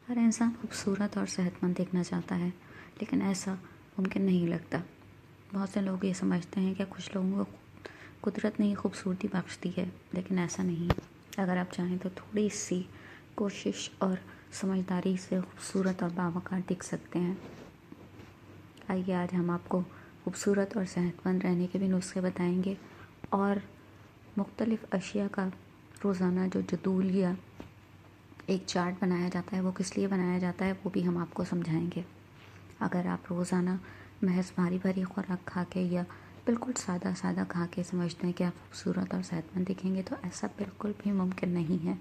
ہر انسان خوبصورت اور صحت مند دیکھنا چاہتا ہے، لیکن ایسا ممکن نہیں لگتا۔ بہت سے لوگ یہ سمجھتے ہیں کہ کچھ لوگوں کو قدرت نے خوبصورتی بخش دی ہے، لیکن ایسا نہیں۔ اگر آپ چاہیں تو تھوڑی سی کوشش اور سمجھداری سے خوبصورت اور باوقار دکھ سکتے ہیں۔ آئیے آج ہم آپ کو خوبصورت اور صحت مند رہنے کے بھی نسخے بتائیں گے، اور مختلف اشیاء کا روزانہ جو جدول یا ایک چارٹ بنایا جاتا ہے وہ کس لیے بنایا جاتا ہے وہ بھی ہم آپ کو سمجھائیں گے۔ اگر آپ روزانہ محض بھاری بھاری خوراک کھا کے یا بالکل سادہ کھا کے سمجھتے ہیں کہ آپ خوبصورت اور صحت مند دکھیں گے، تو ایسا بالکل بھی ممکن نہیں ہے۔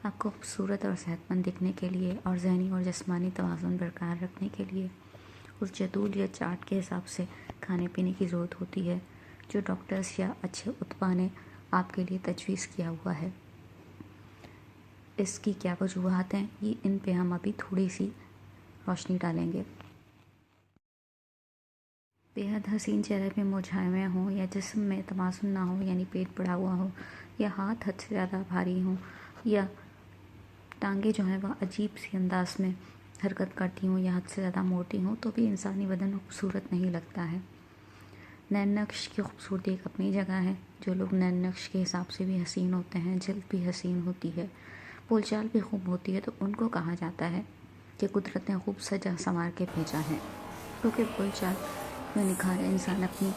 آپ کو خوبصورت اور صحت مند دکھنے کے لیے اور ذہنی اور جسمانی توازن برقرار رکھنے کے لیے اس جدول یا چارٹ کے حساب سے کھانے پینے کی ضرورت ہوتی ہے جو ڈاکٹرز یا اچھے اطباء نے آپ کے لیے تجویز کیا ہوا ہے۔ اس کی کیا وجوہات ہیں، ان پہ ہم ابھی تھوڑی سی روشنی ڈالیں گے۔ بے حد حسین چہرے پہ موچھائیں ہوں یا جسم میں توازن نہ ہو، یعنی پیٹ بڑھا ہوا ہو، یا ہاتھ حد سے زیادہ بھاری ہوں، یا ٹانگیں جو ہیں وہ عجیب سی انداز میں حرکت کرتی ہوں یا حد سے زیادہ موٹی ہوں، تو بھی انسانی بدن خوبصورت نہیں لگتا ہے۔ نین نقش کی خوبصورتی ایک اپنی جگہ ہے۔ جو لوگ نین نقش کے حساب سے بھی حسین ہوتے ہیں، جلد بھی حسین ہوتی ہے، بول چال بھی خوب ہوتی ہے، تو ان کو کہا جاتا ہے کہ قدرت نے خوب سجا سنوار کے بھیجا ہے، کیونکہ بول چال میں نکھار انسان اپنی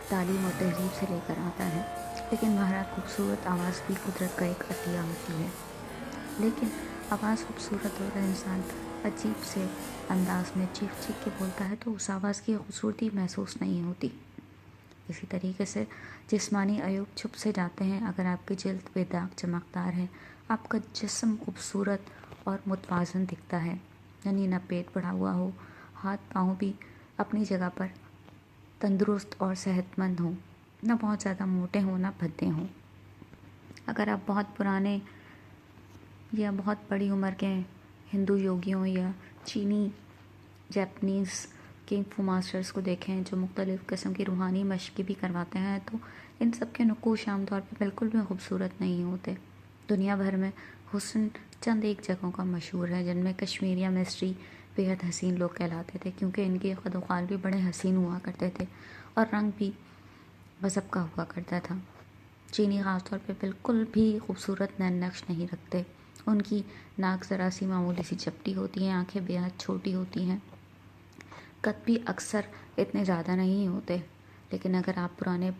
تعلیم اور تہذیب سے لے کر آتا ہے۔ لیکن بہرحال خوبصورت آواز بھی قدرت کا ایک عطیہ ہوتی ہے، لیکن آواز خوبصورت ہو کر انسان عجیب سے انداز میں چیخ چیخ کے بولتا ہے تو اس آواز کی خوبصورتی محسوس نہیں ہوتی۔ اسی طریقے سے جسمانی عیوب چھپ سے جاتے ہیں۔ اگر آپ کی جلد بے داغ چمکدار ہے، آپ کا جسم خوبصورت اور متوازن دکھتا ہے، یعنی نہ پیٹ بڑھا ہوا ہو، ہاتھ پاؤں بھی اپنی جگہ پر تندرست اور صحت مند ہوں، نہ بہت زیادہ موٹے ہوں نہ بھدے ہوں۔ اگر آپ بہت پرانے یا بہت بڑی عمر کے ہندو یوگیوں یا چینی جاپنیز کنگ فو ماسٹرز کو دیکھیں جو مختلف قسم کی روحانی مشق بھی کرواتے ہیں، تو ان سب کے نقوش عام طور پہ بالکل بھی خوبصورت نہیں ہوتے۔ دنیا بھر میں حسن چند ایک جگہوں کا مشہور ہے، جن میں کشمیر یا مصری بے حد حسین لوگ کہلاتے تھے، کیونکہ ان کے خد و خال بھی بڑے حسین ہوا کرتے تھے اور رنگ بھی غضب کا ہوا کرتا تھا۔ چینی خاص طور پہ بالکل بھی خوبصورت نین نقش نہیں رکھتے۔ ان کی ناک ذرا سی معمولی سی چپٹی ہوتی ہے، آنکھیں بے حد چھوٹی ہوتی ہیں، قد بھی اکثر اتنے زیادہ نہیں ہوتے۔ لیکن اگر آپ پرانے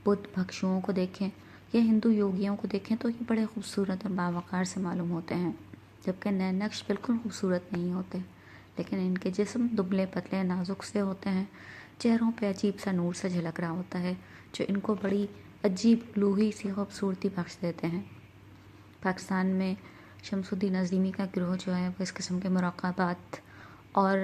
بدھ بھکشوؤں کو دیکھیں یا ہندو یوگیوں کو دیکھیں تو یہ بڑے خوبصورت اور باوقار سے معلوم ہوتے ہیں، جبکہ نین نقش بالکل خوبصورت نہیں ہوتے، لیکن ان کے جسم دبلے پتلے نازک سے ہوتے ہیں، چہروں پہ عجیب سا نور سے جھلک رہا ہوتا ہے جو ان کو بڑی عجیب لوہی سی خوبصورتی بخش دیتے ہیں۔ پاکستان میں شمس الدین عظیمی کا گروہ جو ہے وہ اس قسم کے مراقبات اور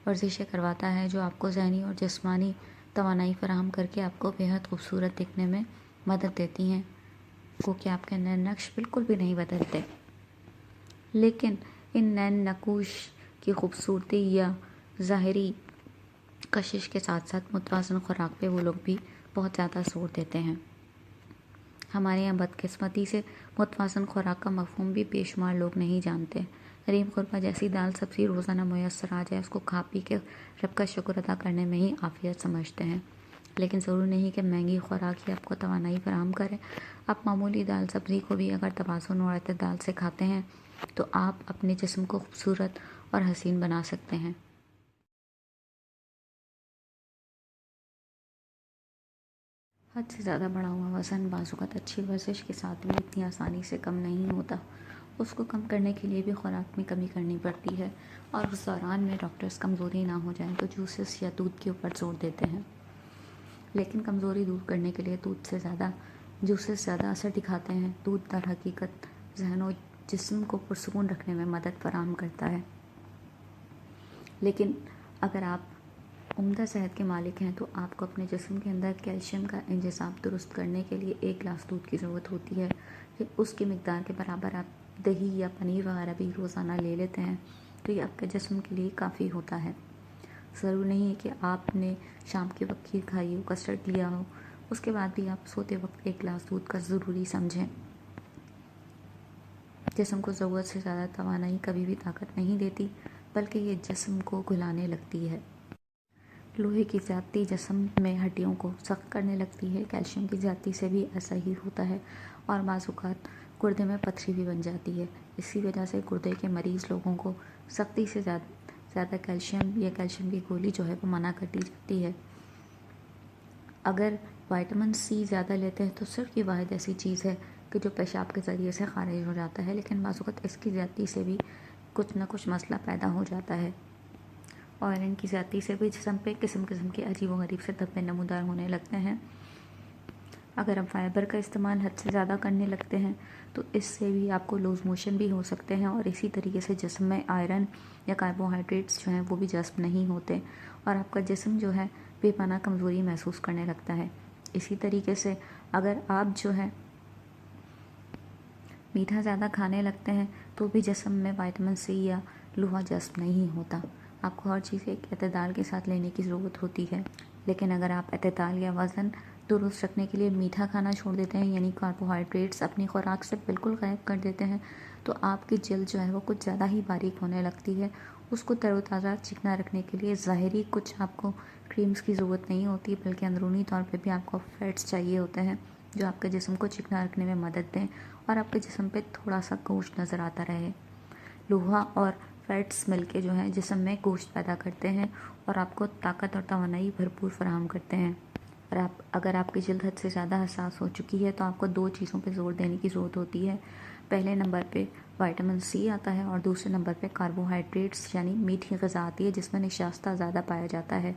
ورزشیں کرواتا ہے جو آپ کو ذہنی اور جسمانی توانائی فراہم کر کے آپ کو بے حد خوبصورت دکھنے میں مدد دیتی ہیں، کیونکہ آپ کے نین نقش بالکل بھی نہیں بدلتے۔ لیکن ان نین نقوش کی خوبصورتی یا ظاہری کشش کے ساتھ ساتھ متوازن خوراک پہ وہ لوگ بھی بہت زیادہ زور دیتے ہیں۔ ہمارے یہاں بدقسمتی سے متوازن خوراک کا مفہوم بھی بے شمار لوگ نہیں جانتے۔ حلیم خورما جیسی دال سبزی روزانہ میسر آ جائے، اس کو کھا پی کے رب کا شکر ادا کرنے میں ہی عافیت سمجھتے ہیں، لیکن ضرور نہیں کہ مہنگی خوراک ہی آپ کو توانائی فراہم کرے۔ آپ معمولی دال سبزی کو بھی اگر توازن اور اعتدال سے کھاتے ہیں تو آپ اپنے جسم کو خوبصورت اور حسین بنا سکتے ہیں۔ حد سے زیادہ بڑھا ہوا وزن بعض اوقات اچھی ورزش کے ساتھ بھی اتنی آسانی سے کم نہیں ہوتا۔ اس کو کم کرنے کے لیے بھی خوراک میں کمی کرنی پڑتی ہے، اور اس دوران میں ڈاکٹرز کمزوری نہ ہو جائیں تو جوسز یا دودھ کے اوپر زور دیتے ہیں، لیکن کمزوری دور کرنے کے لیے دودھ سے زیادہ جوسز زیادہ اثر دکھاتے ہیں۔ دودھ در حقیقت ذہن و جسم کو پرسکون رکھنے میں مدد فراہم کرتا ہے، لیکن اگر آپ عمدہ صحت کے مالک ہیں تو آپ کو اپنے جسم کے اندر کیلشیم کا انتظام درست کرنے کے لیے 1 گلاس دودھ کی ضرورت ہوتی ہے، کہ اس کی مقدار کے برابر آپ دہی یا پنیر وغیرہ بھی روزانہ لے لیتے ہیں تو یہ آپ کے جسم کے لیے کافی ہوتا ہے۔ ضرور نہیں ہے کہ آپ نے شام کے وقت کھیر کھائی ہو، کسٹرڈ لیا ہو، اس کے بعد بھی آپ سوتے وقت 1 گلاس دودھ کا ضروری سمجھیں۔ جسم کو ضرورت سے زیادہ توانائی کبھی بھی طاقت نہیں دیتی، بلکہ یہ جسم کو گھلانے لگتی ہے۔ لوہے کی زیادتی جسم میں ہڈیوں کو سخت کرنے لگتی ہے۔ کیلشیم کی زیادتی سے بھی ایسا ہی ہوتا ہے اور بعض اوقات گردے میں پتھری بھی بن جاتی ہے۔ اسی وجہ سے گردے کے مریض لوگوں کو سختی سے زیادہ کیلشیم یا کیلشیم کی گولی جو ہے وہ منع کر دی جاتی ہے۔ اگر وٹامن سی زیادہ لیتے ہیں تو صرف یہ واحد ایسی چیز ہے کہ جو پیشاب کے ذریعے سے خارج ہو جاتا ہے، لیکن بعض اوقات اس کی زیادتی سے بھی کچھ نہ کچھ مسئلہ پیدا ہو جاتا ہے۔ آئرن کی زیادتی سے بھی جسم پہ قسم قسم کے عجیب و غریب سے دھبے نمودار ہونے لگتے ہیں۔ اگر آپ فائبر کا استعمال حد سے زیادہ کرنے لگتے ہیں تو اس سے بھی آپ کو لوز موشن بھی ہو سکتے ہیں، اور اسی طریقے سے جسم میں آئرن یا کاربوہائیڈریٹس جو ہیں وہ بھی جذب نہیں ہوتے اور آپ کا جسم جو ہے بے پناہ کمزوری محسوس کرنے لگتا ہے۔ اسی طریقے سے اگر آپ جو ہے میٹھا زیادہ کھانے لگتے ہیں تو بھی جسم میں وٹامن سی یا لوہا جذب نہیں ہوتا۔ آپ کو ہر چیز ایک اعتدال کے ساتھ لینے کی ضرورت ہوتی ہے، لیکن اگر آپ اعتدال یا وزن درست رکھنے کے لیے میٹھا کھانا چھوڑ دیتے ہیں، یعنی کاربوہائیڈریٹس اپنی خوراک سے بالکل غائب کر دیتے ہیں، تو آپ کی جلد جو ہے وہ کچھ زیادہ ہی باریک ہونے لگتی ہے۔ اس کو تر و تازہ چکنا رکھنے کے لیے ظاہری کچھ آپ کو کریمز کی ضرورت نہیں ہوتی، بلکہ اندرونی طور پہ بھی آپ کو فیٹس چاہیے ہوتے ہیں جو آپ کے جسم کو چکنا رکھنے میں مدد دیں اور آپ کے جسم پہ تھوڑا سا گوشت نظر آتا رہے۔ لوہا اور فیٹس مل کے جو ہے جسم میں گوشت پیدا کرتے ہیں اور آپ کو طاقت اور توانائی بھرپور فراہم کرتے ہیں۔ اور اگر آپ کی جلد حد سے زیادہ حساس ہو چکی ہے تو آپ کو 2 چیزوں پہ زور دینے کی ضرورت ہوتی ہے۔ پہلے نمبر پہ وٹامن سی آتا ہے اور دوسرے نمبر پہ کاربوہائیڈریٹس یعنی میٹھی غذا آتی ہے جس میں نشاستہ زیادہ پایا جاتا ہے،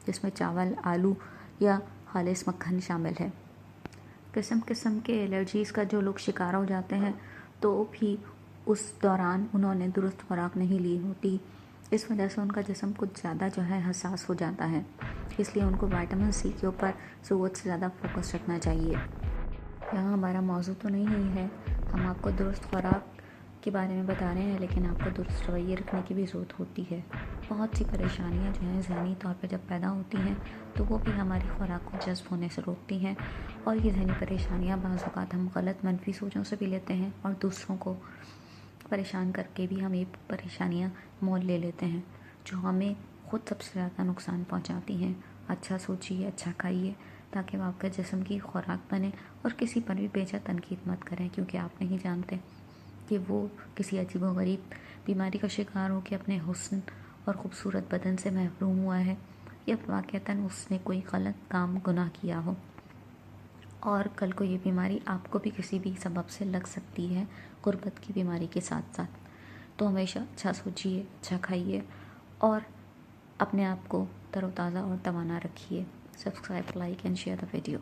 جس میں چاول، آلو یا خالص مکھن شامل ہے۔ قسم قسم کے الرجیز کا جو لوگ شکار ہو جاتے ہیں تو بھی اس دوران انہوں نے درست خوراک نہیں لی ہوتی، اس وجہ سے ان کا جسم کچھ زیادہ جو ہے حساس ہو جاتا ہے، اس لیے ان کو وٹامن سی کے اوپر ضرورت سے زیادہ فوکس رکھنا چاہیے۔ یہاں ہمارا موضوع تو نہیں ہے، ہم آپ کو درست خوراک کے بارے میں بتا رہے ہیں، لیکن آپ کو درست رویے رکھنے کی بھی ضرورت ہوتی ہے۔ بہت سی پریشانیاں جو ہیں ذہنی طور پہ جب پیدا ہوتی ہیں تو وہ بھی ہماری خوراک کو جذب ہونے سے روکتی ہیں، اور یہ ذہنی پریشانیاں بعض اوقات ہم غلط منفی سوچوں سے بھی لیتے ہیں اور دوسروں کو پریشان کر کے بھی ہم یہ پریشانیاں مول لے لیتے ہیں جو ہمیں خود سب سے زیادہ نقصان پہنچاتی ہیں۔ اچھا سوچیے، اچھا کھائیے تاکہ وہ آپ کے جسم کی خوراک بنے، اور کسی پر بھی بیجا تنقید مت کریں کیونکہ آپ نہیں جانتے کہ وہ کسی عجیب و غریب بیماری کا شکار ہو کے اپنے حسن اور خوبصورت بدن سے محروم ہوا ہے، یا واقعتاً اس نے کوئی غلط کام گناہ کیا ہو، اور کل کو یہ بیماری آپ کو بھی کسی بھی سبب سے لگ سکتی ہے غربت کی بیماری کے ساتھ ساتھ۔ تو ہمیشہ اچھا سوچیے، اچھا کھائیے اور اپنے آپ کو تر و تازہ اور توانا رکھیے۔ Subscribe, like and share the video.